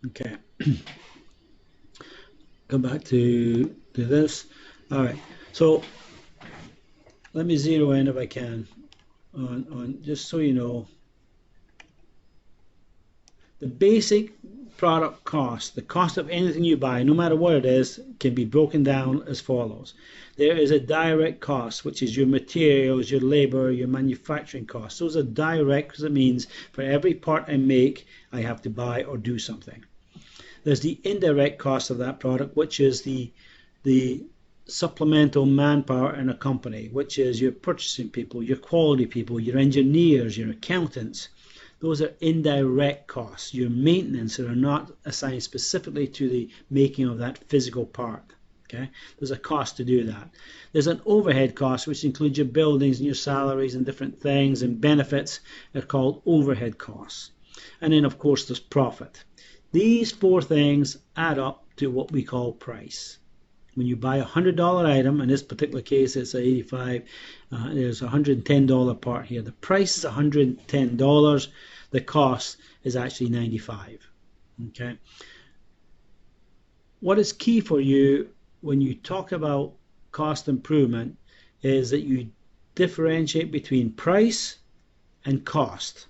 Okay. Come back to this. All right. So let me zero in if I can on just so you know. The basic product cost, the cost of anything you buy, no matter what it is, can be broken down as follows. There is a direct cost, which is your materials, your labor, your manufacturing costs. Those are direct because it means for every part I make, I have to buy or do something. There's the indirect cost of that product, which is the supplemental manpower in a company, which is your purchasing people, your quality people, your engineers, your accountants. Those are indirect costs, your maintenance that are not assigned specifically to the making of that physical part. Okay, there's a cost to do that. There's an overhead cost, which includes your buildings and your salaries and different things and benefits. They're called overhead costs. And then, of course, there's profit. These four things add up to what we call price. When you buy a $100 item, in this particular case it's a 85, there's a $110 part here. The price is $110. The cost is actually $95. Okay. What is key for you when you talk about cost improvement is that you differentiate between price and cost.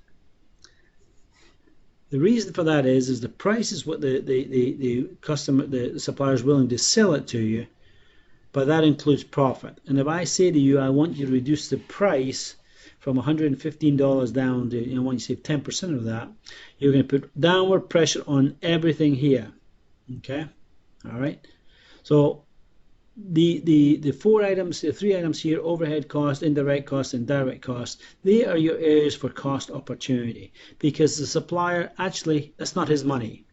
The reason for that is the price is what the customer, the supplier is willing to sell it to you, but that includes profit. And if I say to you, I want you to reduce the price from $115 down to, I want you to save 10% of that, you're going to put downward pressure on everything here. Okay, all right. So the four items, the three items here, overhead cost, indirect cost, and direct cost, they are your areas for cost opportunity, because the supplier, actually, that's not his money.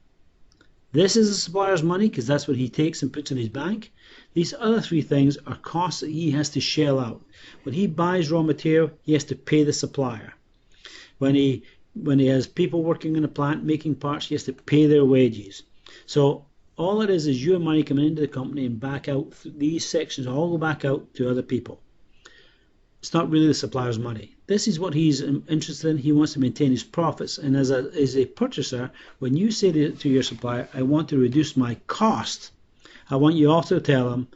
This is the supplier's money because that's what he takes and puts in his bank. These other three things are costs that he has to shell out. When he buys raw material, he has to pay the supplier. When he has people working in a plant making parts, he has to pay their wages. So all it is your money coming into the company and back out. These sections all go back out to other people. It's not really the supplier's money. This is what he's interested in. He wants to maintain his profits. And as a purchaser, when you say to your supplier, I want to reduce my cost, I want you also to tell him,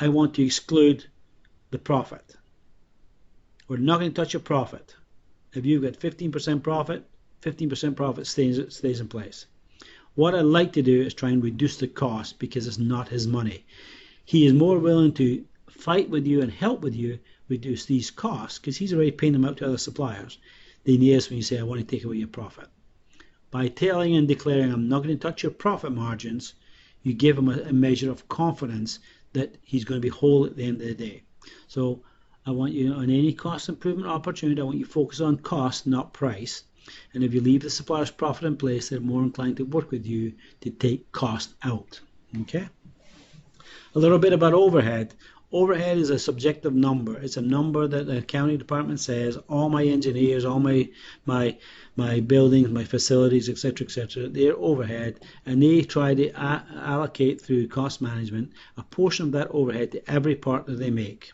I want to exclude the profit. We're not going to touch your profit. If you've got 15% profit, 15% profit stays in place. What I like to do is try and reduce the cost because it's not his money. He is more willing to fight with you and help with you reduce these costs because he's already paying them out to other suppliers than he is when you say, I want to take away your profit. By telling and declaring, I'm not going to touch your profit margins, you give him a measure of confidence that he's going to be whole at the end of the day. So I want you, on any cost improvement opportunity, I want you to focus on cost, not price. And if you leave the supplier's profit in place, they're more inclined to work with you to take cost out. Okay? A little bit about overhead. Overhead is a subjective number. It's a number that the accounting department says all my engineers, all my buildings, my facilities, etc., they're overhead, and they try to allocate through cost management a portion of that overhead to every part that they make.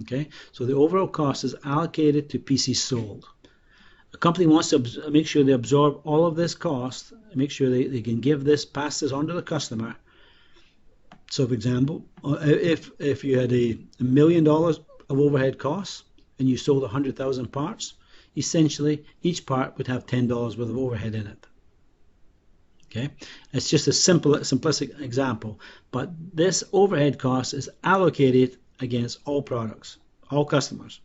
Okay? So the overall cost is allocated to pieces sold. A company wants to make sure they absorb all of this cost, make sure they can pass this on to the customer. So, for example, if you had $1 million of overhead costs and you sold 100,000 parts, essentially each part would have $10 worth of overhead in it. Okay, it's just a simplistic example, but this overhead cost is allocated against all products, all customers.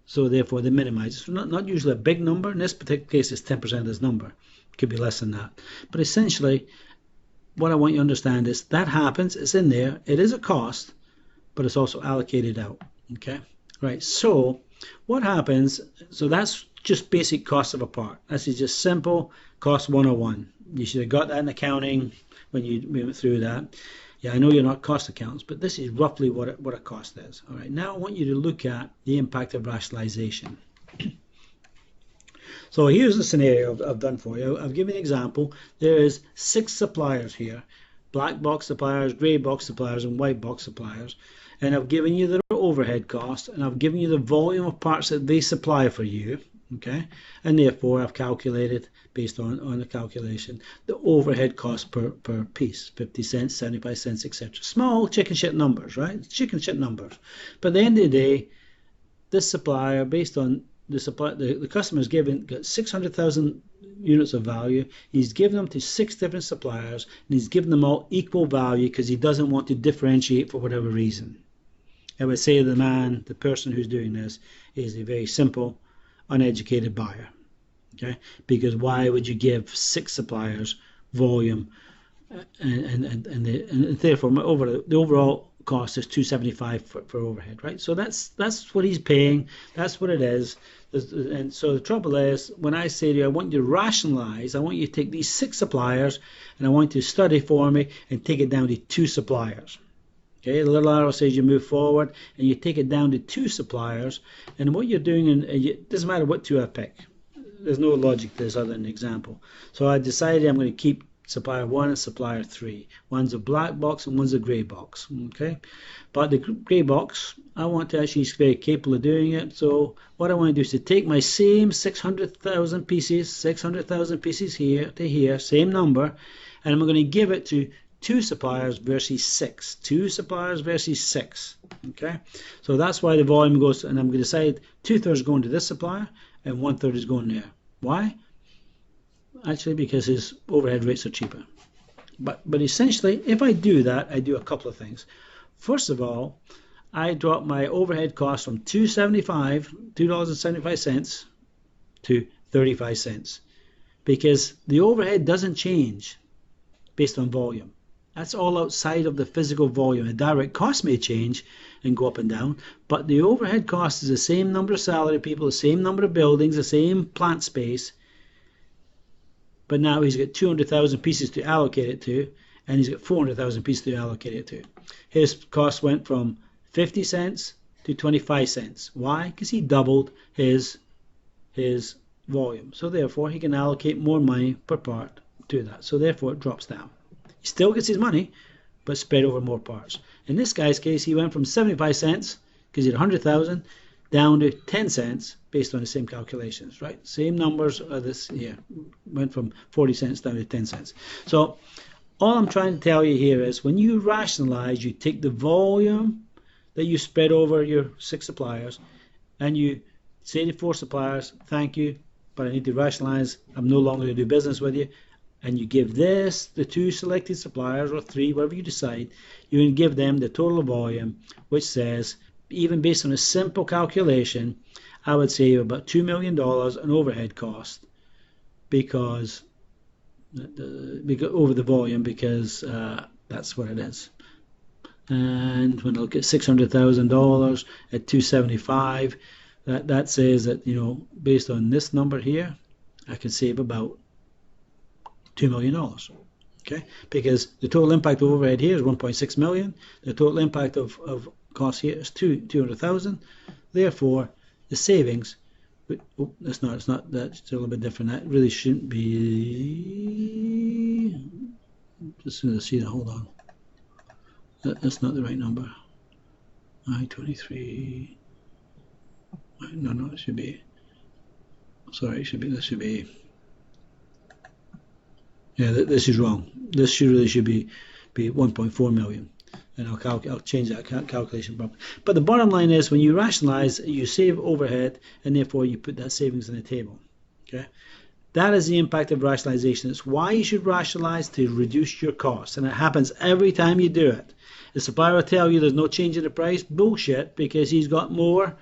So therefore they minimize. It's not usually a big number. In this particular case, it's 10% of this number. It could be less than that. But essentially, what I want you to understand is that happens. It's in there. It is a cost, but it's also allocated out. Okay? Right. So what happens? So that's just basic cost of a part. That's just simple cost 101. You should have got that in accounting when you went through that. Yeah, I know you're not cost accountants, but this is roughly what a cost is. All right, now I want you to look at the impact of rationalization. So here's the scenario I've done for you. I've given an example. There is 6 suppliers here, black box suppliers, gray box suppliers, and white box suppliers. And I've given you their overhead cost, and I've given you the volume of parts that they supply for you. Okay, and therefore I've calculated based on the calculation the overhead cost per piece, 50 cents, 75 cents, etc. Small chicken shit numbers, right? Chicken shit numbers. But at the end of the day, this supplier, based on the customer's got 600,000 units of value. He's given them to 6 different suppliers, and he's given them all equal value because he doesn't want to differentiate for whatever reason. I would say the person who's doing this is a very simple, uneducated buyer. Okay, because why would you give 6 suppliers volume, and therefore the overall cost is $275 for overhead, right? So that's what he's paying. That's what it is. And so the trouble is, when I say to you, I want you to rationalize, I want you to take these 6 suppliers, and I want you to study for me and take it down to 2 suppliers. Okay, the little arrow says you move forward, and you take it down to 2 suppliers, and what you're doing, it doesn't matter what 2 I pick. There's no logic to this other than an example. So I decided I'm going to keep supplier 1 and supplier 3. One's a black box and one's a grey box. Okay, but the grey box, I want to actually, he's very capable of doing it. So what I want to do is to take my same 600,000 pieces here to here, same number, and I'm going to give it to 2 suppliers versus 6. 2 suppliers versus 6. Okay, so that's why the volume goes, and I'm going to decide 2/3 going to this supplier and 1/3 is going there. Why? Actually, because his overhead rates are cheaper. But essentially, if I do that, I do a couple of things. First of all, I drop my overhead cost from $2.75 to 35 cents, because the overhead doesn't change based on volume. That's all outside of the physical volume. The direct cost may change and go up and down, but the overhead cost is the same number of salary people, the same number of buildings, the same plant space. But now he's got 200,000 pieces to allocate it to, and he's got 400,000 pieces to allocate it to. His cost went from 50 cents to 25 cents. Why? Because he doubled his volume. So therefore, he can allocate more money per part to that. So therefore, it drops down. He still gets his money, but spread over more parts. In this guy's case, he went from 75 cents, because he had 100,000, down to 10 cents based on the same calculations, right? Same numbers of this here. Went from 40 cents down to 10 cents. So all I'm trying to tell you here is, when you rationalize, you take the volume that you spread over your 6 suppliers, and you say to 4 suppliers, thank you, but I need to rationalize, I'm no longer going to do business with you. And you give this, the 2 selected suppliers, or 3, whatever you decide, you can give them the total volume, which says, even based on a simple calculation, I would save about $2 million in overhead cost because over the volume, because that's what it is. And when I look at $600,000 at 275, that says that, based on this number here, I can save about $2 million. Okay, because the total impact of overhead here is 1.6 million. The total impact of cost here is 200,000. Therefore, the savings. It's not. That's a little bit different. That really shouldn't be. Just going to see that. Hold on. That's not the right number. I-23. No. It should be. Sorry. This should be. Yeah, this is wrong. This really should be 1.4 million, and I'll change that calculation properly. But the bottom line is, when you rationalize, you save overhead, and therefore you put that savings on the table. Okay, that is the impact of rationalization. It's why you should rationalize, to reduce your costs, and it happens every time you do it. The supplier will tell you there's no change in the price. Bullshit, because he's got more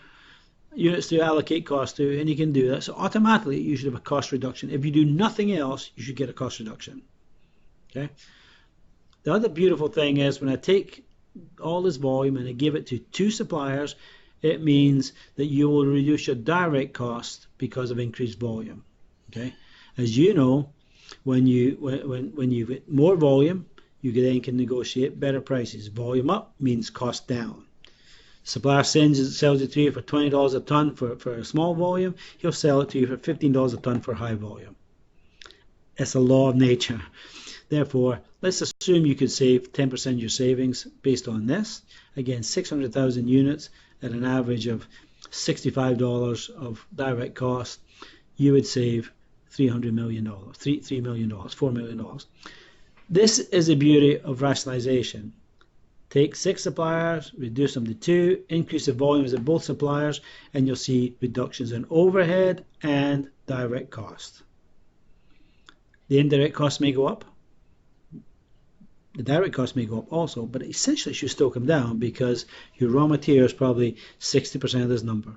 units to allocate cost to, and you can do that. So automatically you should have a cost reduction. If you do nothing else, you should get a cost reduction. Okay. The other beautiful thing is, when I take all this volume and I give it to 2 suppliers, it means that you will reduce your direct cost because of increased volume. Okay. As you know, when you get more volume, you then can negotiate better prices. Volume up means cost down. Supplier sells it to you for $20 a ton for a small volume. He'll sell it to you for $15 a ton for high volume. It's a law of nature. Therefore, let's assume you could save 10% of your savings based on this. Again, 600,000 units at an average of $65 of direct cost, you would save $300 million, $3 million, $4 million. This is the beauty of rationalization. Take 6 suppliers, reduce them to 2, increase the volumes of both suppliers, and you'll see reductions in overhead and direct cost. The indirect costs may go up. The direct costs may go up also, but essentially it should still come down because your raw material is probably 60% of this number.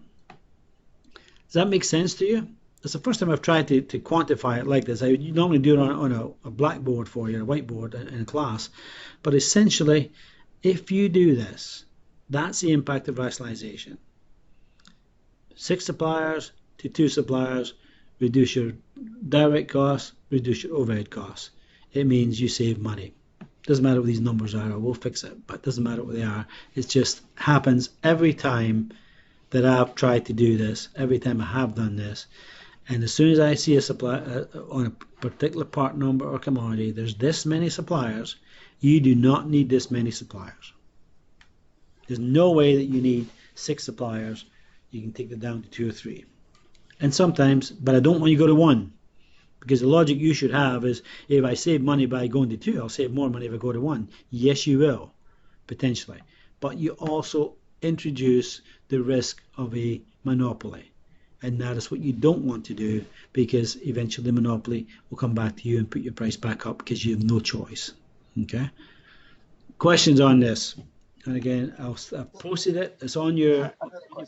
Does that make sense to you? It's the first time I've tried to quantify it like this. I normally do it on a blackboard for you, a whiteboard in class. But essentially, if you do this, that's the impact of rationalization. 6 suppliers to 2 suppliers, reduce your direct costs, reduce your overhead costs. It means you save money. Doesn't matter what these numbers are, we'll fix it, but it doesn't matter what they are. It just happens every time that I've tried to do this, every time I have done this. And as soon as I see a supply on a particular part number or commodity, there's this many suppliers, you do not need this many suppliers. There's no way that you need 6 suppliers. You can take it down to 2 or 3. And sometimes, but I don't want you to go to 1. Because the logic you should have is, if I save money by going to 2, I'll save more money if I go to 1. Yes, you will, potentially. But you also introduce the risk of a monopoly. And that is what you don't want to do, because eventually the monopoly will come back to you and put your price back up because you have no choice. Okay? Questions on this? And again, I've posted it. It's on your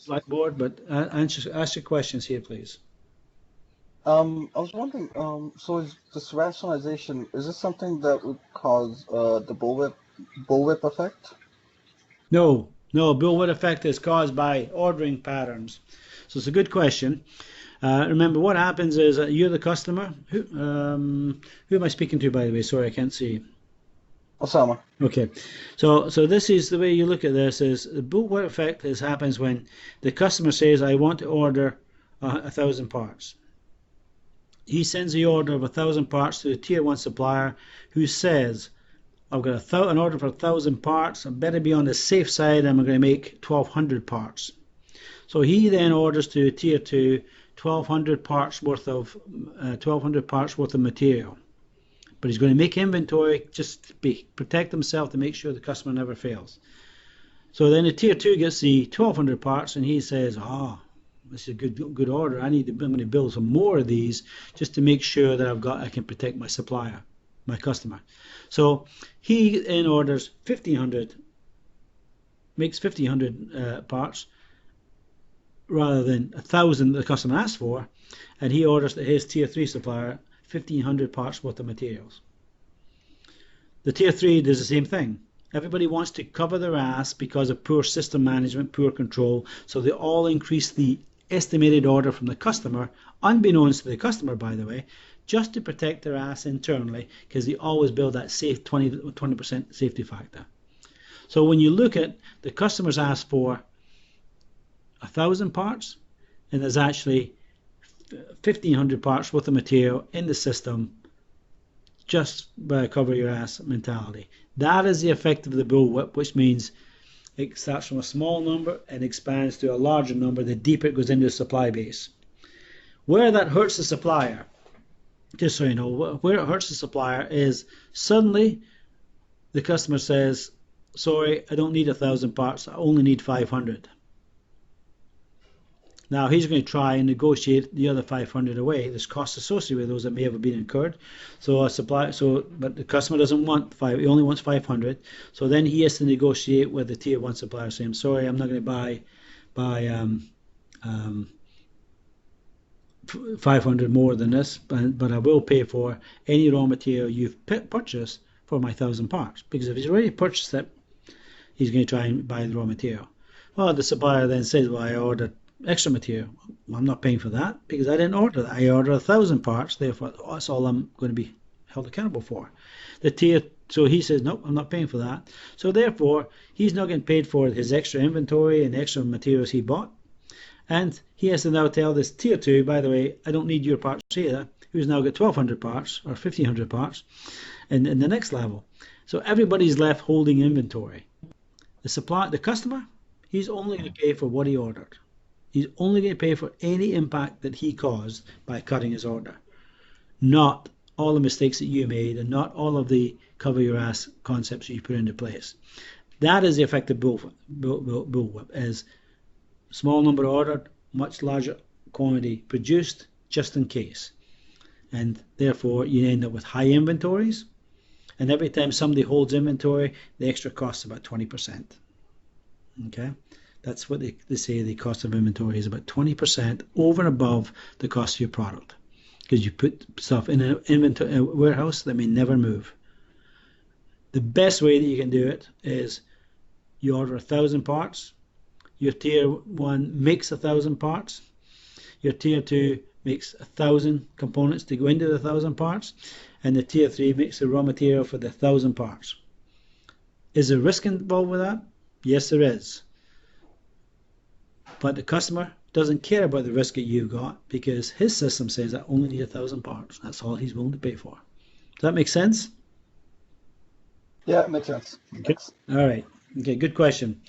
blackboard, but ask your questions here, please. I was wondering, so is this rationalization, is this something that would cause the bullwhip effect? No, bullwhip effect is caused by ordering patterns. So it's a good question. Remember, what happens is that you're the customer. Who am I speaking to, by the way? Sorry, I can't see. Osama. Okay, so this is the way you look at this. Is the bullwhip effect happens when the customer says, "I want to order 1,000 parts." He sends the order of 1,000 parts to the tier 1 supplier, who says, "I've got an order for 1,000 parts. I better be on the safe side. I'm going to make 1,200 parts." So he then orders to tier 2 1,200 parts worth of material. But he's going to make inventory just to protect himself, to make sure the customer never fails. So then the tier 2 gets the 1,200 parts, and he says, this is a good order. I'm going to build some more of these just to make sure that I can protect my supplier, my customer. So he then orders 1,500, makes 1,500 parts rather than 1,000 the customer asked for, and he orders to his tier 3 supplier 1,500 parts worth of materials. The tier 3 does the same thing. Everybody wants to cover their ass because of poor system management, poor control, so they all increase the estimated order from the customer, unbeknownst to the customer, by the way, just to protect their ass internally, because they always build that safe 20% safety factor. So when you look at the customers asked for 1,000 parts, and there's actually 1,500 parts worth of material in the system, just by cover your ass mentality. That is the effect of the bullwhip, which means it starts from a small number and expands to a larger number the deeper it goes into the supply base. Where that hurts the supplier, just so you know, where it hurts the supplier is suddenly the customer says, "Sorry, I don't need 1,000 parts, I only need 500. Now he's going to try and negotiate the other 500 away. There's costs associated with those that may have been incurred. But the customer doesn't want he only wants 500. So then he has to negotiate with the tier 1 supplier, saying, "Sorry, I'm not going to buy 500 more than this, but I will pay for any raw material you've purchased for my 1,000 parts." Because if he's already purchased it, he's going to try and buy the raw material. Well, the supplier then says, "Well, I ordered extra material. I'm not paying for that because I didn't order that. I ordered 1,000 parts, therefore that's all I'm going to be held accountable for." So he says, "Nope, I'm not paying for that." So therefore, he's not getting paid for his extra inventory and extra materials he bought. And he has to now tell this tier 2, "By the way, I don't need your parts either," who's now got 1,200 parts or 1,500 parts in the next level. So everybody's left holding inventory. The customer, he's only going to pay for what he ordered. He's only going to pay for any impact that he caused by cutting his order, not all the mistakes that you made and not all of the cover your ass concepts you put into place. That is the effective bullwhip, is small number ordered, much larger quantity produced, just in case. And therefore you end up with high inventories, and every time somebody holds inventory, the extra cost is about 20%. Okay, that's what they say the cost of inventory is, about 20% over and above the cost of your product, because you put stuff in an inventory a warehouse that may never move. The best way that you can do it is you order 1,000 parts, your tier 1 makes 1,000 parts, your tier 2 makes 1,000 components to go into the 1,000 parts, and the tier 3 makes the raw material for the 1,000 parts. Is there risk involved with that? Yes, there is. But the customer doesn't care about the risk that you've got, because his system says I only need 1,000 parts. That's all he's willing to pay for. Does that make sense? Yeah, it makes sense. Okay. All right. Okay, good question.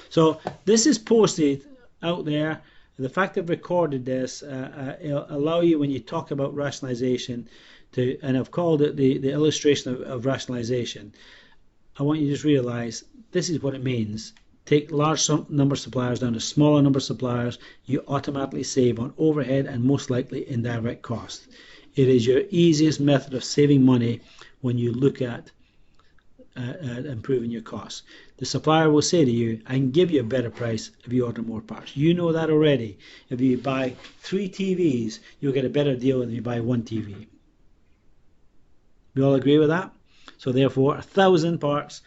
So this is posted out there. The fact I've recorded this it'll allow you, when you talk about rationalization, to, and I've called it the illustration of rationalization. I want you to just realize this is what it means. Take large number of suppliers down to smaller number of suppliers. You automatically save on overhead and most likely indirect cost. It is your easiest method of saving money when you look at improving your costs. The supplier will say to you, I can give you a better price if you order more parts. You know that already. If you buy 3 TVs, you'll get a better deal than if you buy 1 TV. We all agree with that? So therefore, 1,000 parts,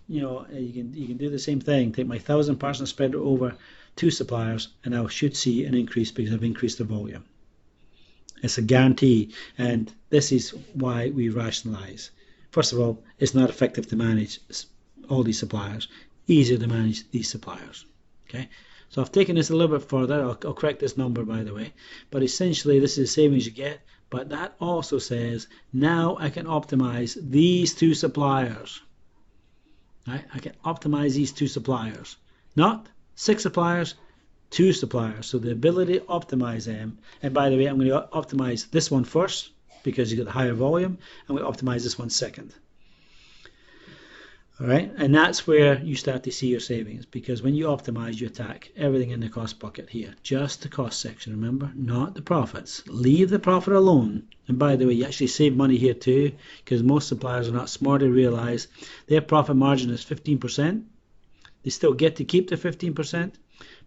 you can do the same thing. Take my 1,000 parts and spread it over 2 suppliers, and I should see an increase because I've increased the volume. It's a guarantee, and this is why we rationalize. First of all, it's not effective to manage all these suppliers. Easier to manage these suppliers. Okay, so I've taken this a little bit further. I'll correct this number, by the way. But essentially, this is the savings you get. But that also says now I can optimize these 2 suppliers. Right? I can optimize these 2 suppliers, not 6 suppliers, 2 suppliers. So the ability to optimize them. And by the way, I'm going to optimize this one first, because you get the higher volume, and we optimize this one second. All right, and that's where you start to see your savings, because when you optimize, you attack everything in the cost bucket here, just the cost section, remember, not the profits. Leave the profit alone. And by the way, you actually save money here too, because most suppliers are not smart to realize their profit margin is 15%. They still get to keep the 15%,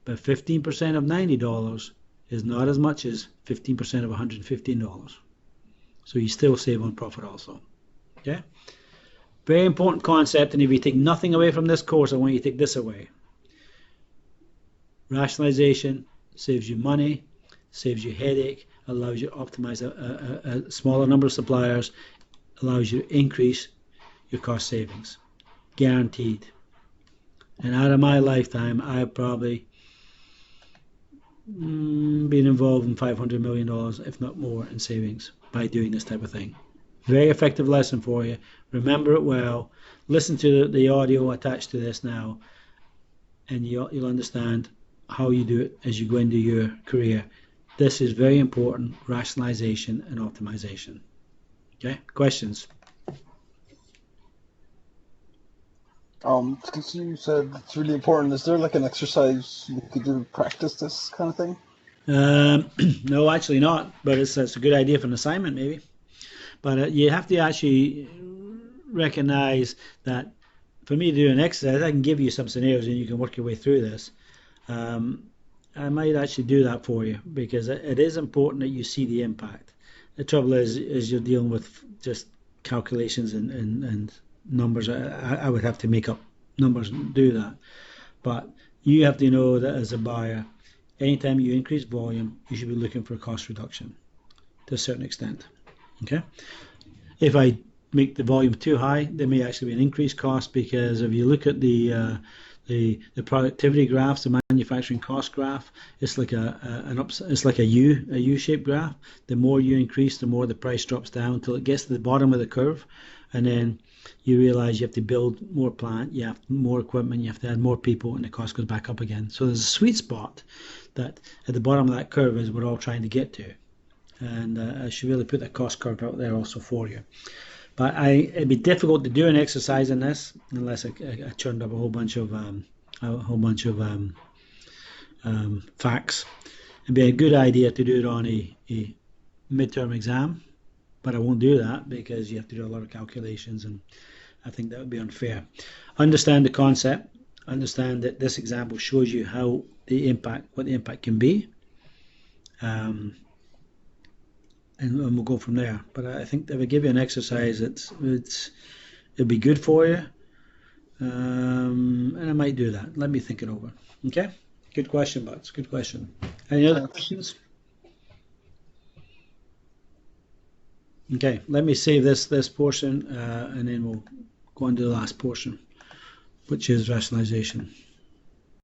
but 15% of $90 is not as much as 15% of $115. So you still save on profit also. Okay? Very important concept, and if you take nothing away from this course, I want you to take this away. Rationalization saves you money, saves you headache, allows you to optimize a smaller number of suppliers, allows you to increase your cost savings. Guaranteed. And out of my lifetime, I've probably been involved in $500 million, if not more, in savings by doing this type of thing. Very effective lesson for you. Remember it well. Listen to the audio attached to this now, and you'll understand how you do it as you go into your career. This is very important, rationalization and optimization. Okay, questions? Since you said it's really important, is there like an exercise you could do to practice this kind of thing? No, actually not, but it's a good idea for an assignment maybe. But you have to actually recognize that for me to do an exercise, I can give you some scenarios and you can work your way through this. I might actually do that for you, because it is important that you see the impact. The trouble is you're dealing with just calculations and numbers. I would have to make up numbers and do that. But you have to know that as a buyer, anytime you increase volume, you should be looking for a cost reduction to a certain extent. Okay. If I make the volume too high, there may actually be an increased cost, because if you look at the productivity graphs, the manufacturing cost graph, it's like a U-shaped graph. The more you increase, the more the price drops down until it gets to the bottom of the curve, and then you realize you have to build more plant, you have more equipment, you have to add more people, and the cost goes back up again. So there's a sweet spot that at the bottom of that curve is we're all trying to get to. And I should really put that cost curve out there also for you. But it'd be difficult to do an exercise in this unless I churned up a whole bunch of facts. It'd be a good idea to do it on a midterm exam, but I won't do that because you have to do a lot of calculations, and I think that would be unfair. Understand the concept. Understand that this example shows you how what the impact can be, and we'll go from there. But I think if I give you an exercise, it'll be good for you, and I might do that. Let me think it over. Okay. Good question, Butts. Good question. Any other questions? Okay, let me save this portion, and then we'll go on to the last portion, which is rationalization.